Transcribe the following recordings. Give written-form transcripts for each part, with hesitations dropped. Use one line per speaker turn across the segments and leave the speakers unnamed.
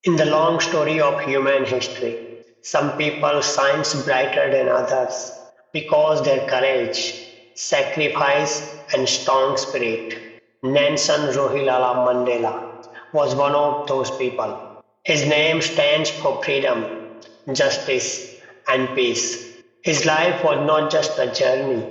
In the long story of human history, some people shine brighter than others because their courage, sacrifice, and strong spirit. Nelson Mandela was one of those people. His name stands for freedom, justice, and peace. His life was not just a journey,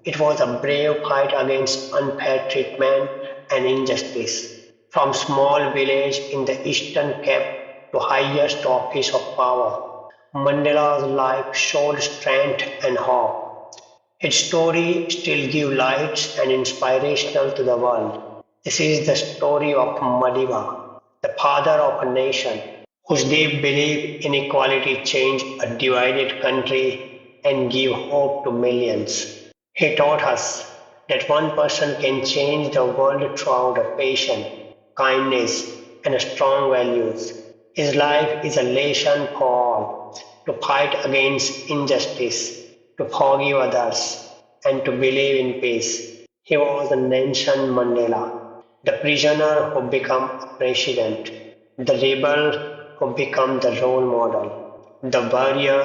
it was a brave fight against unfair treatment and injustice. From small village in the Eastern Cape to highest office of power, Mandela's life showed strength and hope. His story still gives light and inspirational to the world. This is the story of Madiba, the father of a nation, whose deep belief in equality changed a divided country and gave hope to millions. He taught us that one person can change the world throughout patience, kindness, and strong values. His life is a lesson for all to fight against injustice, to forgive others, and to believe in peace. He was a Nelson Mandela, the prisoner who became a president, the rebel who became the role model, the warrior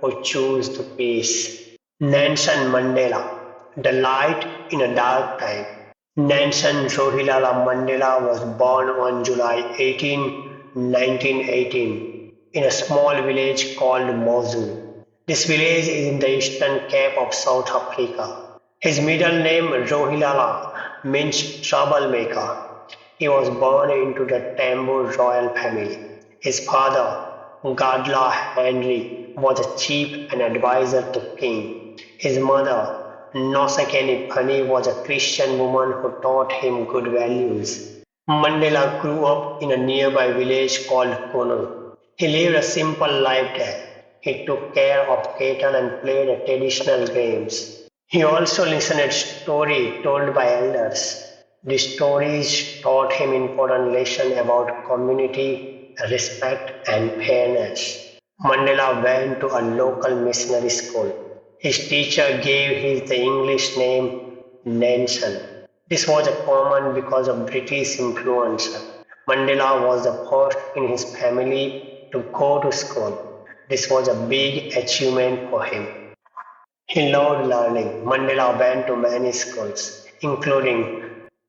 who chose the peace. Nelson Mandela, the light in a dark time. Nelson Mandela was born on July 18, 1918, in a small village called Mosul. This village is in the eastern Cape of South Africa. His middle name Rohilala means troublemaker. He was born into the Tambo royal family. His father, Gadla Henry, was a chief and advisor to king. His mother, Nosakeni Pani, was a Christian woman who taught him good values. Mandela grew up in a nearby village called Kono. He lived a simple life there. He took care of cattle and played traditional games. He also listened to stories told by elders. These stories taught him important lessons about community, respect, and fairness. Mandela went to a local missionary school. His teacher gave him the English name Nelson. This was common because of British influence. Mandela was the first in his family to go to school. This was a big achievement for him. He loved learning. Mandela went to many schools, including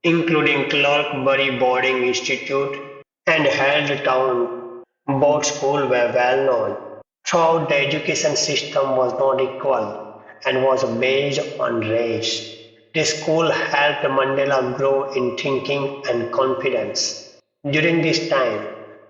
Clarkbury Boarding Institute and held town. Both schools were well known. Throughout the education system was not equal and was based on race. This school helped Mandela grow in thinking and confidence. During this time,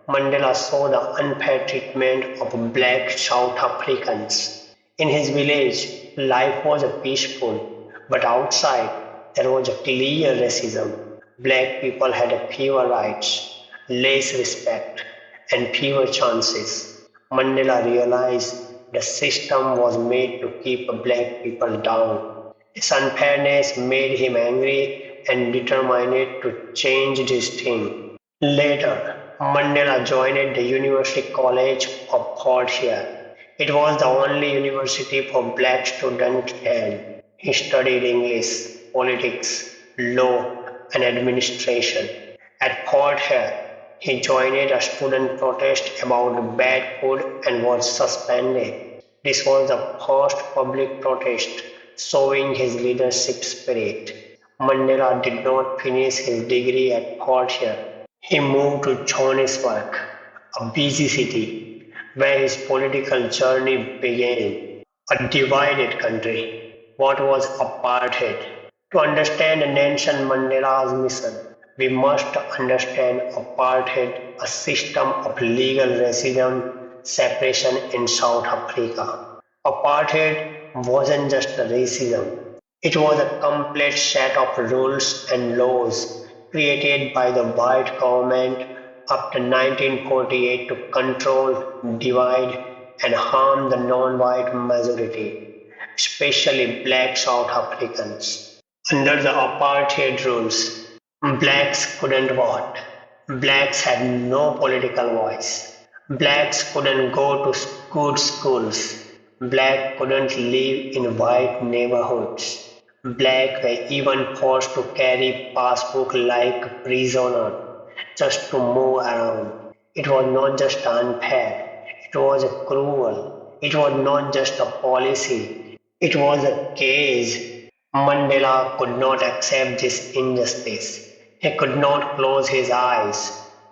Mandela saw the unfair treatment of black South Africans. In his village, life was peaceful, but outside there was a clear racism. Black people had fewer rights, less respect, and fewer chances. Mandela realized the system was made to keep black people down. His unfairness made him angry and determined to change this thing. Later, Mandela joined the University College of Fordshire. It was the only university for black students and he studied English, politics, law, and administration. At Fordshire, he joined a student protest about bad food and was suspended. This was the first public protest showing his leadership spirit. Mandela did not finish his degree at Fordshire. He moved to Johannesburg, a busy city, where his political journey began. A divided country. What was apartheid? To understand Nelson Mandela's mission, we must understand apartheid, a system of legal racism separation in South Africa. Apartheid wasn't just racism, it was a complete set of rules and laws created by the white government after 1948 to control, divide, and harm the non-white majority, especially black South Africans. Under the apartheid rules, blacks couldn't vote, blacks had no political voice, blacks couldn't go to good schools, blacks couldn't live in white neighborhoods, blacks were even forced to carry passbook like prisoner just to move around. It was not just unfair, it was cruel. It was not just a policy, it was a case. Mandela could not accept this injustice. He could not close his eyes.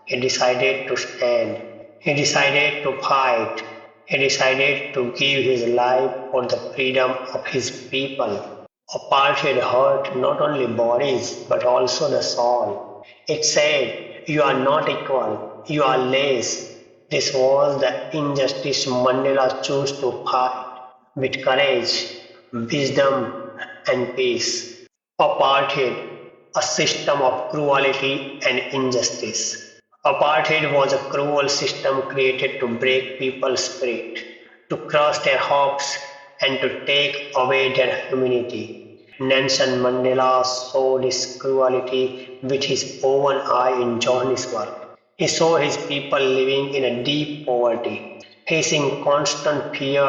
He decided to stand. He decided to fight. He decided to give his life for the freedom of his people. Apartheid hurt not only bodies but also the soul. It said, "You are not equal, you are less." This was the injustice Mandela chose to fight with courage, wisdom, and peace. Apartheid, a system of cruelty and injustice. Apartheid was a cruel system created to break people's spirit, to crush their hopes, and to take away their humanity. Nelson Mandela saw this cruelty with his own eye in Johannesburg. He saw his people living in a deep poverty, facing constant fear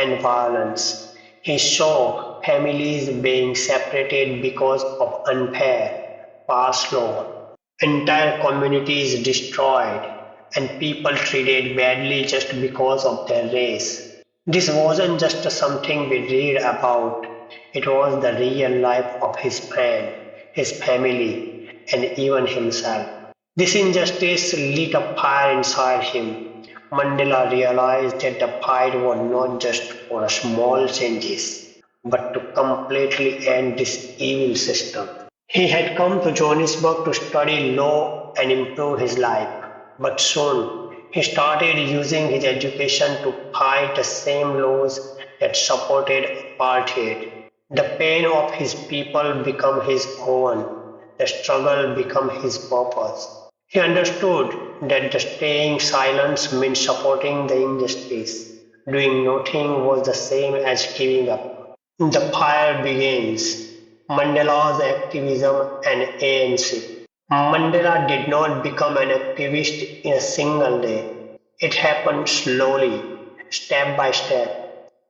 and violence. He saw families being separated because of unfair past law, entire communities destroyed, and people treated badly just because of their race. This wasn't just something we read about, it was the real life of his friend, his family, and even himself. This injustice lit a fire inside him. Mandela realized that the fight was not just for small changes, but to completely end this evil system. He had come to Johannesburg to study law and improve his life, but soon he started using his education to fight the same laws that supported apartheid. The pain of his people became his own, the struggle became his purpose. He understood that the staying silent meant supporting the injustice. Doing nothing was the same as giving up. The fire begins. Mandela's activism and ANC. Mandela did not become an activist in a single day. It happened slowly, step by step.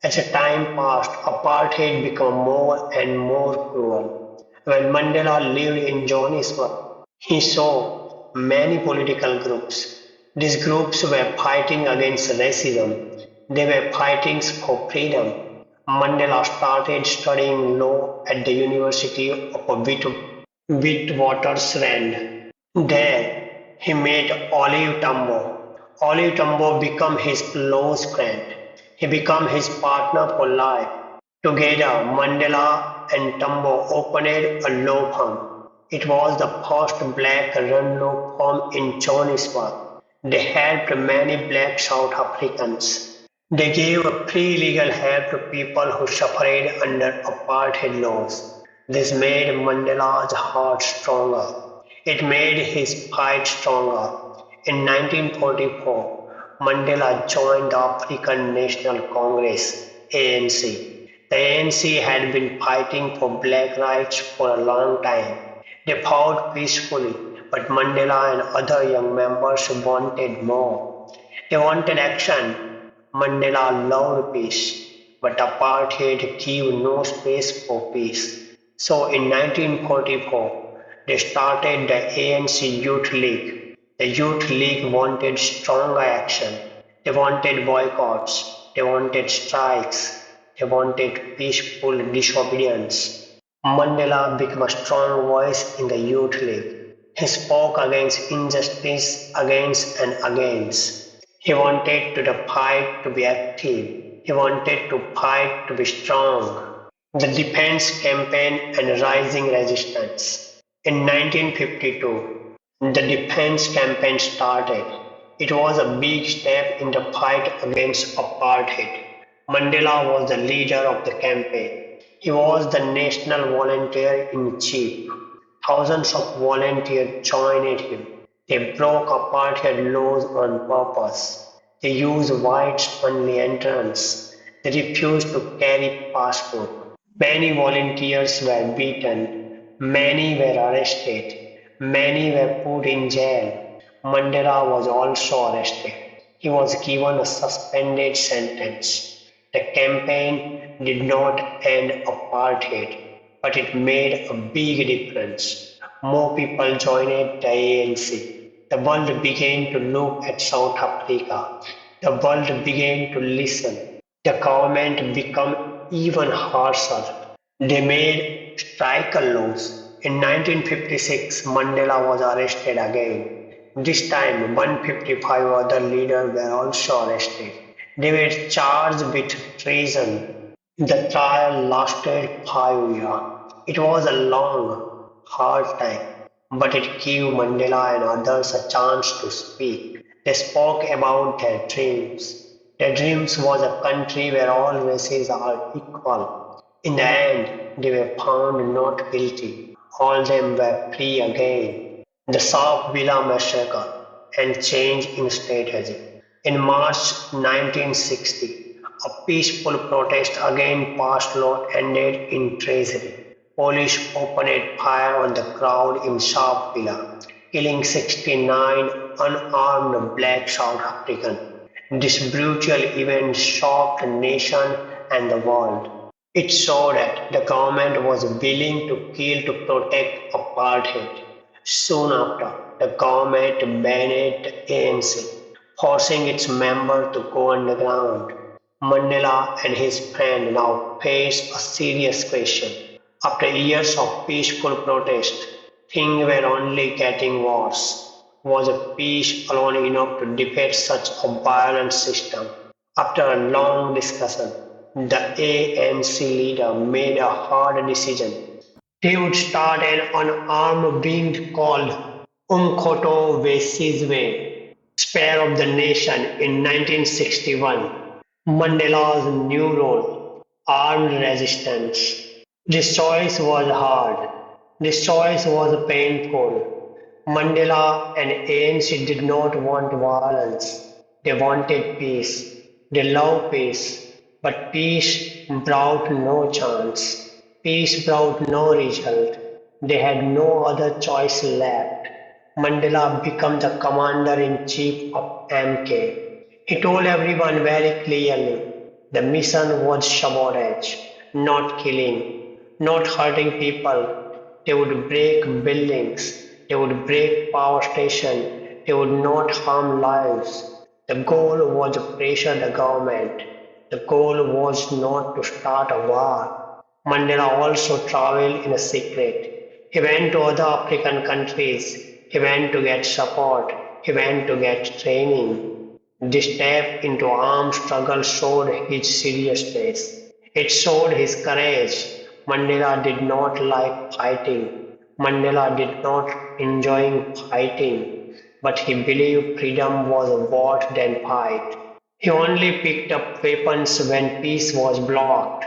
As time passed, apartheid became more and more cruel. When Mandela lived in Johannesburg, he saw many political groups. These groups were fighting against racism. They were fighting for freedom. Mandela started studying law at the University of Witwatersrand. There, he met Olive Tambo. Olive Tambo became his close friend. He became his partner for life. Together, Mandela and Tambo opened a law firm. It was the first black-run law firm in Johannesburg. They helped many black South Africans. They gave free legal help to people who suffered under apartheid laws. This made Mandela's heart stronger. It made his fight stronger. In 1944, Mandela joined the African National Congress (ANC). The ANC had been fighting for black rights for a long time. They fought peacefully, but Mandela and other young members wanted more. They wanted action. Mandela loved peace, but apartheid gave no space for peace. So in 1944, they started the ANC Youth League. The Youth League wanted stronger action. They wanted boycotts. They wanted strikes. They wanted peaceful disobedience. Mandela became a strong voice in the Youth League. He spoke against injustice against and against. He wanted to the fight to be active. He wanted to fight to be strong. The defense campaign and rising resistance. In 1952, the defense campaign started. It was a big step in the fight against apartheid. Mandela was the leader of the campaign. He was the national volunteer in chief. Thousands of volunteers joined him. They broke apartheid laws on purpose. They used whites only entrance. They refused to carry passport. Many volunteers were beaten. Many were arrested. Many were put in jail. Mandela was also arrested. He was given a suspended sentence. The campaign did not end apartheid, but it made a big difference. More people joined the ANC. The world began to look at South Africa. The world began to listen. The government became even harsher. They made striker laws. In 1956, Mandela was arrested again. This time, 155 other leaders were also arrested. They were charged with treason. The trial lasted 5 years. It was a long, hard time, but it gave Mandela and others a chance to speak. They spoke about their dreams. Their dreams was a country where all races are equal. In the end, they were found not guilty. All them were free again. The Villa massacre and change in strategy. In March 1960, a peaceful protest against past law ended in tragedy. Police opened fire on the crowd in Villa, killing 69 unarmed black South Africans. This brutal event shocked the nation and the world. It showed that the government was willing to kill to protect apartheid. Soon after, the government banned the ANC, forcing its members to go underground. Mandela and his friend now face a serious question. After years of peaceful protest, things were only getting worse. Was peace alone enough to defeat such a violent system? After a long discussion, the ANC leader made a hard decision. They would start an unarmed movement called Umkhonto we Sizwe, Spare of the Nation in 1961. Mandela's new role, armed resistance. This choice was hard. This choice was painful. Mandela and ANC did not want violence. They wanted peace. They loved peace. But peace brought no chance. Peace brought no result. They had no other choice left. Mandela became the commander in chief of MK. He told everyone very clearly the mission was sabotage, not killing, not hurting people. They would break buildings, they would break power stations, they would not harm lives. The goal was to pressure the government. The goal was not to start a war. Mandela also traveled in a secret. He went to other African countries. He went to get support. He went to get training. This step into armed struggle showed his seriousness. It showed his courage. Mandela did not like fighting. Mandela did not enjoy fighting, but he believed freedom was worse than fight. He only picked up weapons when peace was blocked.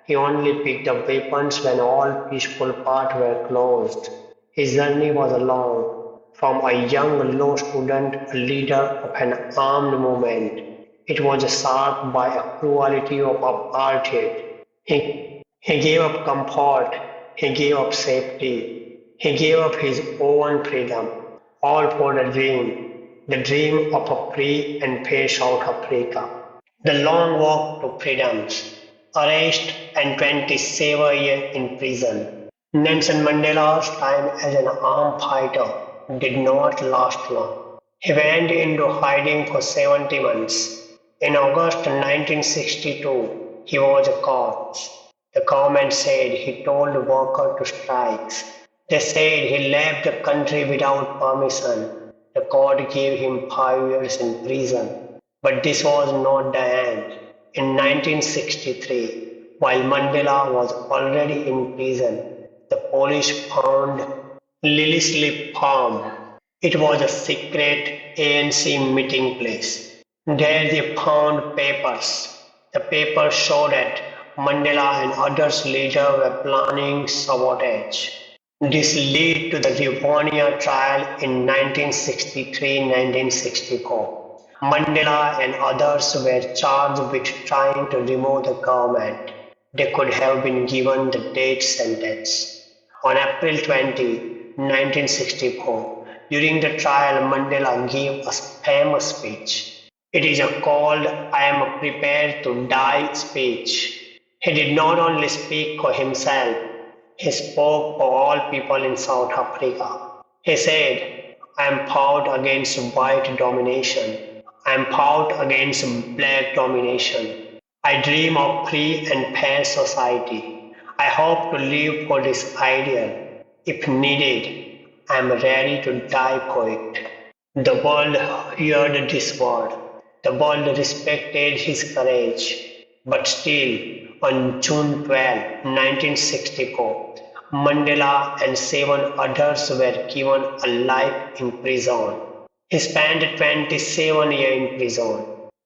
He only picked up weapons when all peaceful paths were closed. His journey was long, from a young law student, a leader of an armed movement. It was sharp by a cruelty of apartheid. He gave up comfort, he gave up safety, he gave up his own freedom, all for the dream of a free and fair South Africa. The long walk to freedoms, arrest and 27 years in prison. Nelson Mandela's time as an armed fighter did not last long. He went into hiding for 70 months. In August 1962, he was caught. The government said he told workers to strike. They said he left the country without permission. The court gave him 5 years in prison. But this was not the end. In 1963, while Mandela was already in prison, the police found Lily Farm. It was a secret ANC meeting place. There they found papers. The papers showed that Mandela and others leaders were planning sabotage. This led to the Rivonia trial in 1963-1964. Mandela and others were charged with trying to remove the government. They could have been given the death sentence. On April 20, 1964, during the trial, Mandela gave a famous speech. It is called I am prepared to die speech. He did not only speak for himself, he spoke for all people in South Africa. He said, I am fought against white domination. I am fought against black domination. I dream of free and fair society. I hope to live for this ideal. If needed, I am ready to die for it. The world heard this word. The world respected his courage. But still, on June 12, 1964, Mandela and seven others were given a life in prison. He spent 27 years in prison.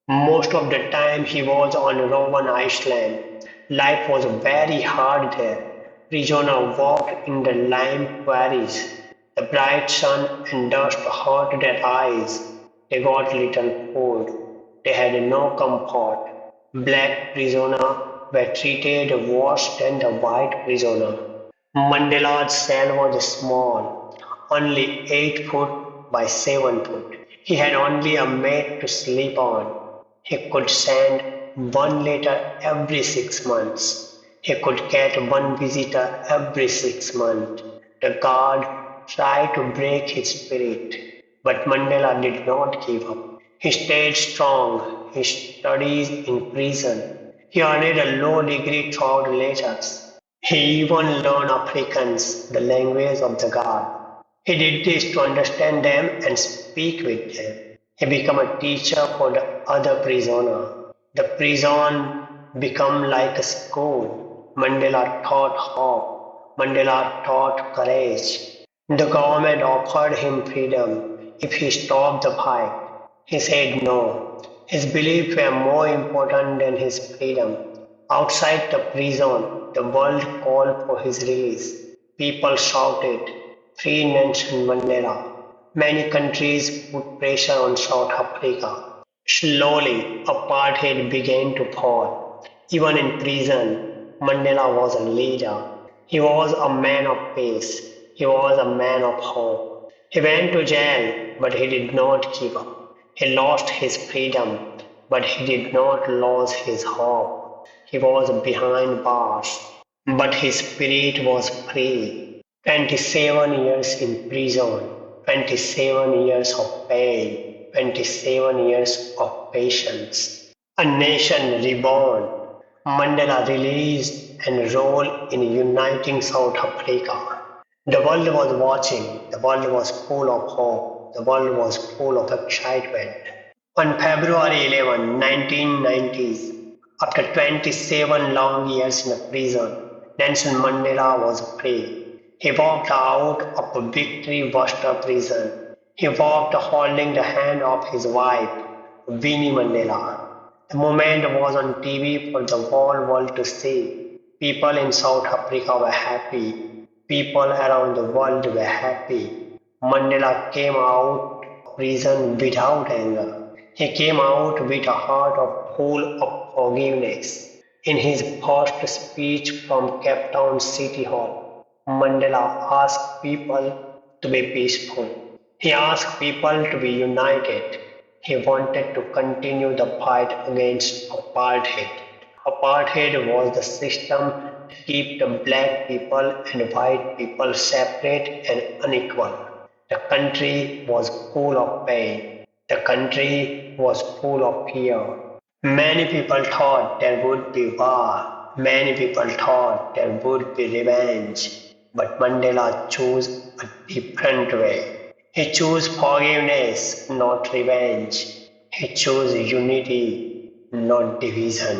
Most of the time he was on Robben Island. Life was very hard there. Prisoners walked in the lime quarries. The bright sun and dust hurt their eyes. They got little food. They had no comfort. Black prisoners were treated worse than the white prisoners. Mandela's cell was small, only 8 foot by 7 foot. He had only a mat to sleep on. He could send one letter every 6 months. He could get one visitor every 6 months. The guard tried to break his spirit, but Mandela did not give up. He stayed strong. He studied in prison. He earned a law degree through letters. He even learned Afrikaans, the language of the guard. He did this to understand them and speak with them. He became a teacher for the other prisoner. The prison became like a school. Mandela taught hope. Mandela taught courage. The government offered him freedom if he stopped the fight. He said no. His beliefs were more important than his freedom. Outside the prison, the world called for his release. People shouted, "Free Nelson Mandela." Many countries put pressure on South Africa. Slowly, apartheid began to fall. Even in prison, Mandela was a leader. He was a man of peace. He was a man of hope. He went to jail, but he did not give up. He lost his freedom, but he did not lose his hope. He was behind bars, but his spirit was free. 27 years in prison, 27 years of pain, 27 years of patience. A nation reborn. Mandela released and role in uniting South Africa. The world was watching. The world was full of hope. The world was full of excitement. On February 11, 1990s, after 27 long years in a prison, Nelson Mandela was free. He walked out of Victory Worcester prison. He walked holding the hand of his wife, Winnie Mandela. The moment was on TV for the whole world to see. People in South Africa were happy. People around the world were happy. Mandela came out of prison without anger. He came out with a heart full of forgiveness. In his first speech from Cape Town City Hall, Mandela asked people to be peaceful. He asked people to be united. He wanted to continue the fight against apartheid. Apartheid was the system to keep the black people and white people separate and unequal. The country was full of pain. The country was full of fear. Many people thought there would be war. Many people thought there would be revenge. But Mandela chose a different way. He chose forgiveness, not revenge. He chose unity, not division.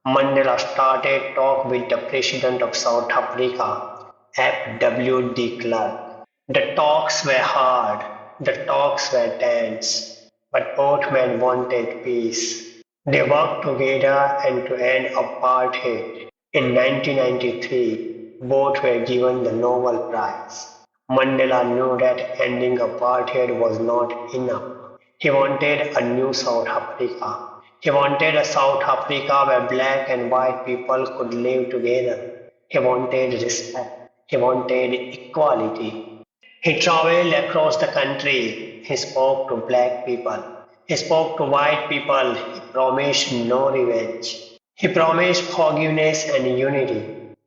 Mandela started talk with the president of South Africa, F.W. de Klerk. The talks were hard, the talks were tense, but both men wanted peace. They worked together and to end apartheid. In 1993, both were given the Nobel Prize. Mandela knew that ending apartheid was not enough. He wanted a new South Africa. He wanted a South Africa where black and white people could live together. He wanted respect. He wanted equality. He traveled across the country. He spoke to black people. He spoke to white people. He promised no revenge. He promised forgiveness and unity.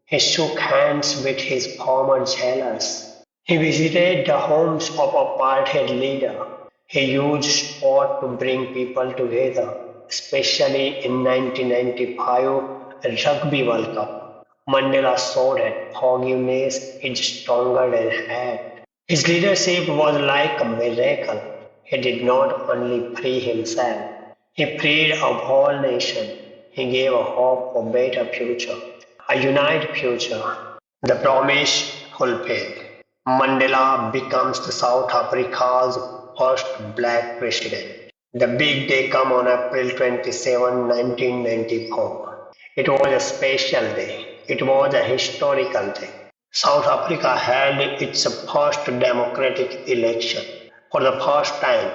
He shook hands with his former jailers. He visited the homes of apartheid leaders. He used sport to bring people together, especially in 1995 Rugby World Cup. Mandela showed that forgiveness is stronger than hate. His leadership was like a miracle. He did not only free himself, he freed a whole nation. He gave a hope for a better future, a united future. The promise fulfilled. Mandela becomes the South Africa's first black president. The big day come on April 27, 1994. It was a special day. It was a historical day. South Africa held its first democratic election. For the first time,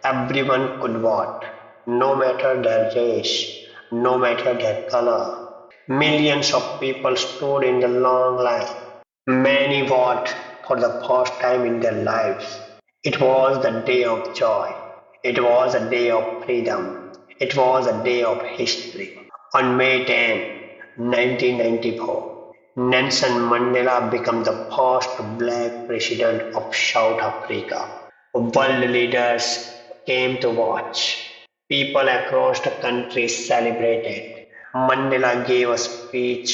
everyone could vote, no matter their race, no matter their color. Millions of people stood in the long line. Many voted for the first time in their lives. It was the day of joy. It was a day of freedom. It was a day of history. On May 10, 1994, Nelson Mandela became the first black president of South Africa. World leaders came to watch. People across the country celebrated. Mandela gave a speech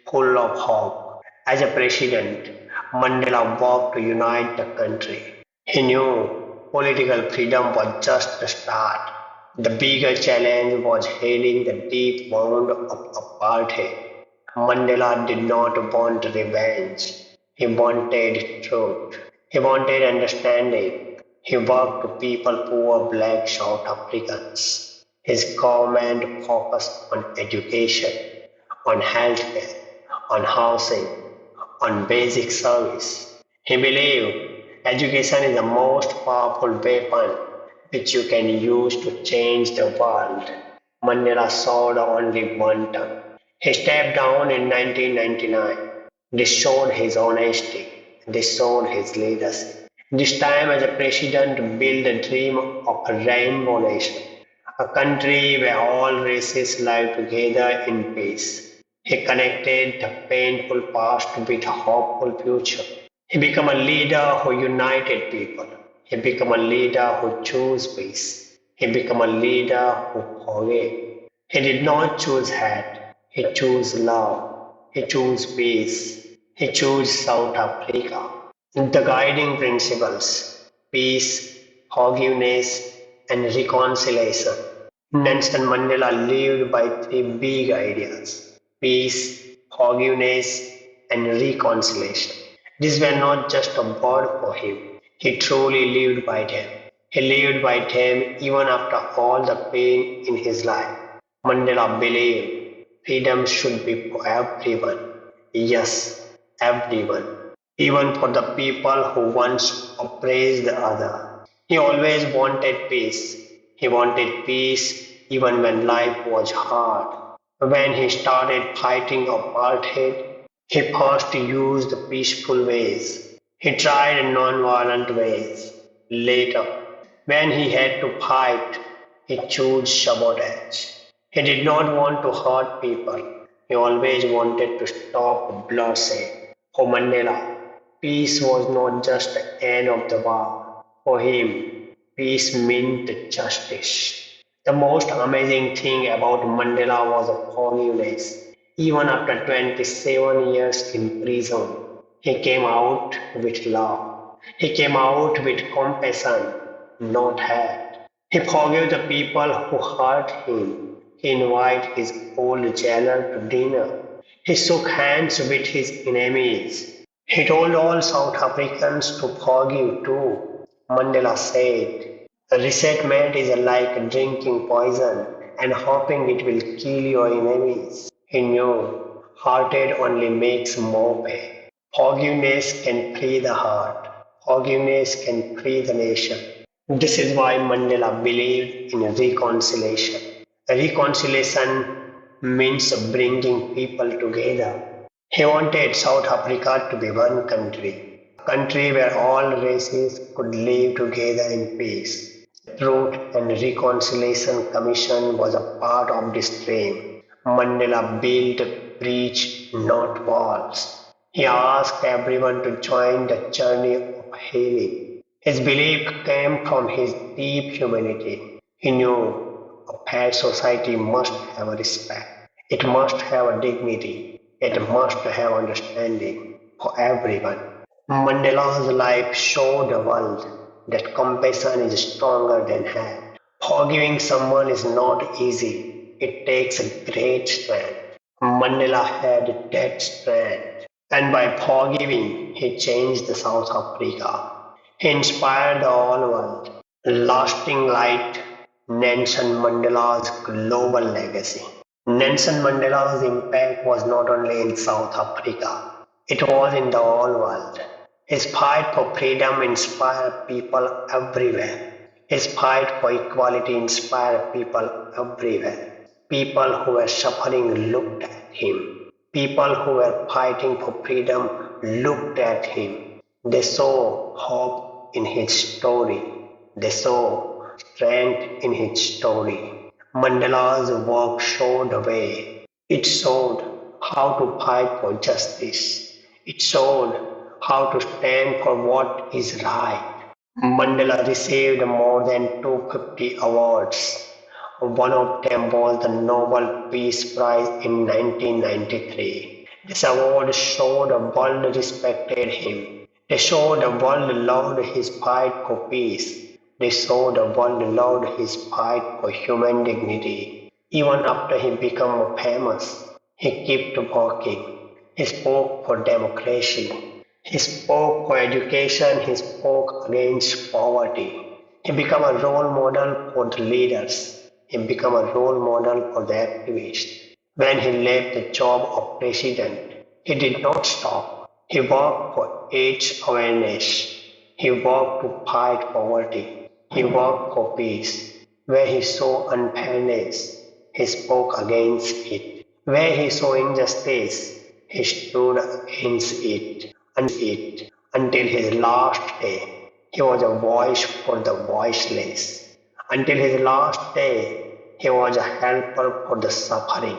full of hope. As a president, Mandela worked to unite the country. He knew political freedom was just the start. The bigger challenge was healing the deep wound of apartheid. Mandela did not want revenge. He wanted truth. He wanted understanding. He worked to people poor black South Africans. His government focused on education, on healthcare, on housing, on basic service. He believed education is the most powerful weapon which you can use to change the world. Mandela served only one term. He stepped down in 1999. This showed his honesty. This showed his leadership. This time as a president built a dream of a rainbow nation, a country where all races live together in peace. He connected the painful past with a hopeful future. He became a leader who united people. He became a leader who chose peace. He became a leader who forgave. He did not choose hate. He chose love. He chose peace. He chose South Africa. The guiding principles peace, forgiveness, and reconciliation. Nelson Mandela lived by three big ideas peace, forgiveness, and reconciliation. These were not just a word for him, he truly lived by them. He lived by them even after all the pain in his life. Mandela believed freedom should be for everyone. Yes, everyone. Even for the people who once oppressed the other. He always wanted peace. He wanted peace even when life was hard. When he started fighting apartheid, he first used peaceful ways. He tried non-violent ways. Later, when he had to fight, he chose sabotage. He did not want to hurt people. He always wanted to stop bloodshed. For Mandela, peace was not just the end of the war. For him, peace meant justice. The most amazing thing about Mandela was forgiveness. Even after 27 years in prison, he came out with love. He came out with compassion, not hate. He forgave the people who hurt him. He invited his old jailer to dinner. He shook hands with his enemies. He told all South Africans to forgive too. Mandela said, resentment is like drinking poison and hoping it will kill your enemies. He knew hearted only makes more pain. Forgiveness can free the heart. Forgiveness can free the nation. This is why Mandela believed in reconciliation. Reconciliation means bringing people together. He wanted South Africa to be one country, a country where all races could live together in peace. The Truth and Reconciliation Commission was a part of this dream. Mandela built a bridge, not walls. He asked everyone to join the journey of healing. His belief came from his deep humanity. He knew a fair society must have a respect. It must have a dignity. It must have understanding for everyone. Mandela's life showed the world that compassion is stronger than hate. Forgiving someone is not easy. It takes a great strength. Mandela had that strength, and by forgiving, he changed the South Africa. He inspired the whole world. Lasting light, Nelson Mandela's global legacy. Nelson Mandela's impact was not only in South Africa, it was in the whole world. His fight for freedom inspired people everywhere. His fight for equality inspired people everywhere. People who were suffering looked at him. People who were fighting for freedom looked at him. They saw hope in his story. They saw strength in his story. Mandela's work showed the way. It showed how to fight for justice. It showed how to stand for what is right. Mandela received more than 250 awards. One of them was the Nobel Peace Prize in 1993. This award showed the world respected him. They showed the world loved his fight for peace. They showed the world loved his fight for human dignity. Even after he became famous, he kept working. He spoke for democracy. He spoke for education. He spoke against poverty. He became a role model for the leaders. He became a role model for the activists. When he left the job of president, he did not stop. He worked for AIDS awareness. He worked to fight poverty. He worked for peace. Where he saw unfairness, he spoke against it. Where he saw injustice, he stood against it until his last day. He was a voice for the voiceless. Until his last day, he was a helper for the suffering.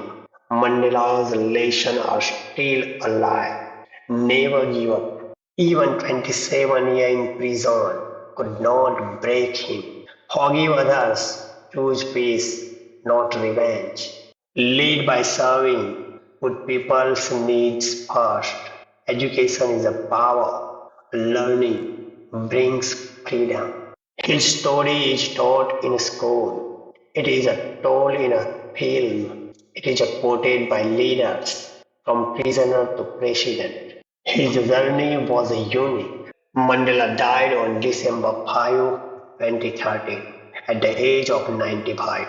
Mandela's lessons are still alive. Never give up. Even 27 years in prison could not break him. Forgive others. Choose peace, not revenge. Lead by serving. Put people's needs first. Education is a power. Learning brings freedom. His story is taught in school. It is told in a film. It is quoted by leaders from prisoner to president. His journey was unique. Mandela died on December 5, 2013, at the age of 95.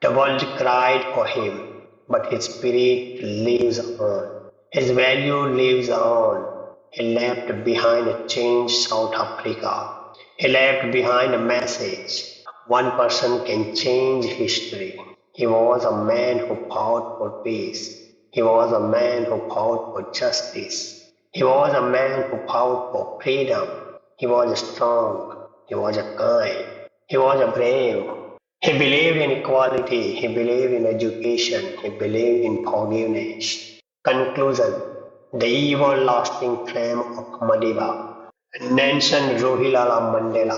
The world cried for him, but his spirit lives on. His value lives on. He left behind a changed South Africa. He left behind a message. One person can change history. He was a man who fought for peace. He was a man who fought for justice. He was a man who fought for freedom. He was strong. He was kind. He was brave. He believed in equality. He believed in education. He believed in forgiveness. Conclusion: the everlasting flame of Madiba. Nelson Rohilala Mandela.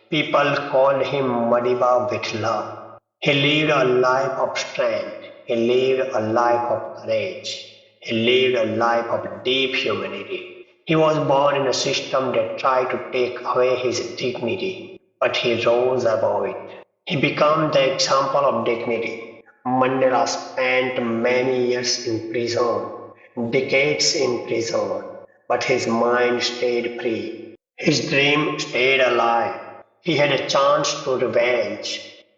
People called him Madiba with love. He lived a life of strength. He lived a life of courage. He lived a life of deep humanity. He was born in a system that tried to take away his dignity, but he rose above it. He became the example of dignity. Mandela spent many years in prison, decades in prison, but his mind stayed free. His dream stayed alive. He had a chance to revenge,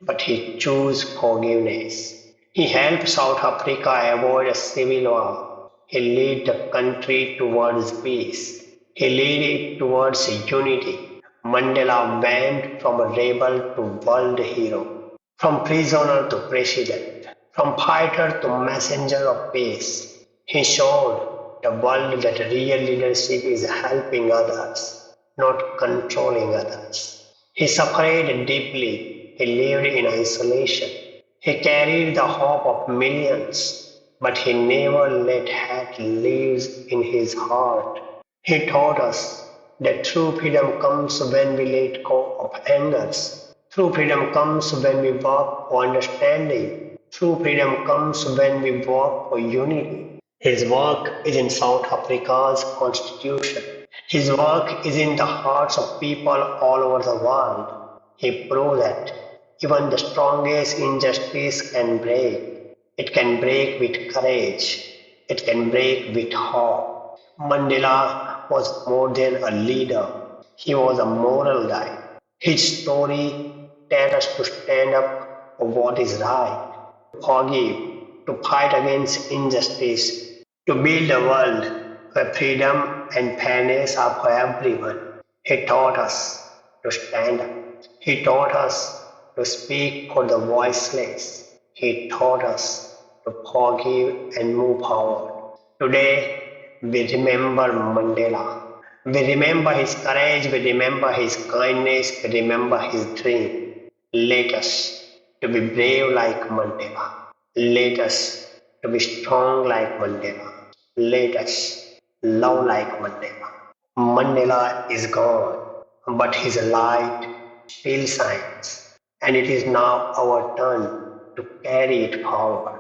but he chose forgiveness. He helped South Africa avoid a civil war. He led the country towards peace. He led it towards unity. Mandela went from a rebel to world hero, from prisoner to president, from fighter to messenger of peace. He showed the world that real leadership is helping others, not controlling others. He suffered deeply. He lived in isolation. He carried the hope of millions. but he never let hate live in his heart. He taught us that true freedom comes when we let go of angers. True freedom comes when we work for understanding. True freedom comes when we work for unity. His work is in South Africa's constitution. His work is in the hearts of people all over the world. He proved that even the strongest injustice can break. It can break with courage. It can break with hope. Mandela was more than a leader. He was a moral guide. His story tells us to stand up for what is right, to forgive, to fight against injustice, to build a world where freedom and fairness are for everyone. He taught us to stand up. He taught us to speak for the voiceless. He taught us to forgive and move forward. Today, we remember Mandela. We remember his courage, we remember his kindness, we remember his dream. Let us to be brave like Mandela. Let us to be strong like Mandela. Let us love like Mandela. Mandela is gone, but his light still shines, and it is now our turn to carry it forward.